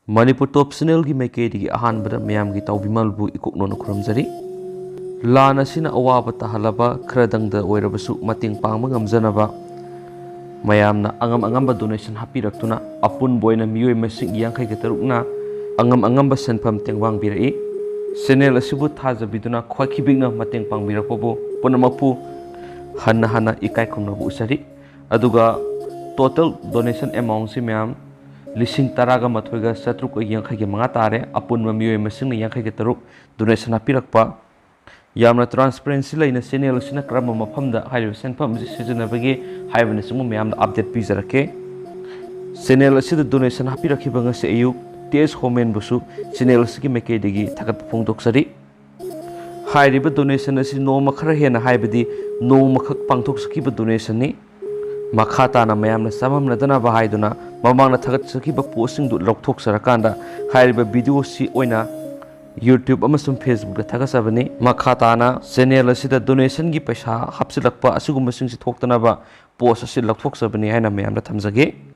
Manipur Top Channel gi maikei ahanbada mayam gi tawbimalbu ikoknono khurumjari lan asina awaba tahalaba khradangda oirabasu mating pangma ngamjanaba mayamna angamba donation hapiraktuna apun boina miyoi masing yangkai ke tarukna angamba senpam tengwang birai channel asibu thajabiduna khwakibigna mateng pangbirakpobu punamapu hana ikai khongnabu usari aduga total donation amount si mayam lising taraga mathoiga satruk yangkai ke manga tare apun miyoi masing yangkai ke taruk donation hapirakpa yamna transparency laina channel sina krama mafamda hairo senpam sijanabagi haibana sumu mayamda update pijarake channel asida donation hapirakhiba ngase ayuk tes homen busu channel asigi maikeidagi thagat phongdoksari hairiba donation asi no makhara hena haibadi no makhak pangthok sakiba donation ni makhata na mayamna samamna dana bahaiduna mamangna thagat sakiba posting du lokthok sarakanda hairiba video si oina YouTube amasum Facebook da thagasabani makhata na channel asida donation gi paisa hapsilakpa asugumba singsi thoktanaba post asi lokthok sabani haina mayamna thamjage।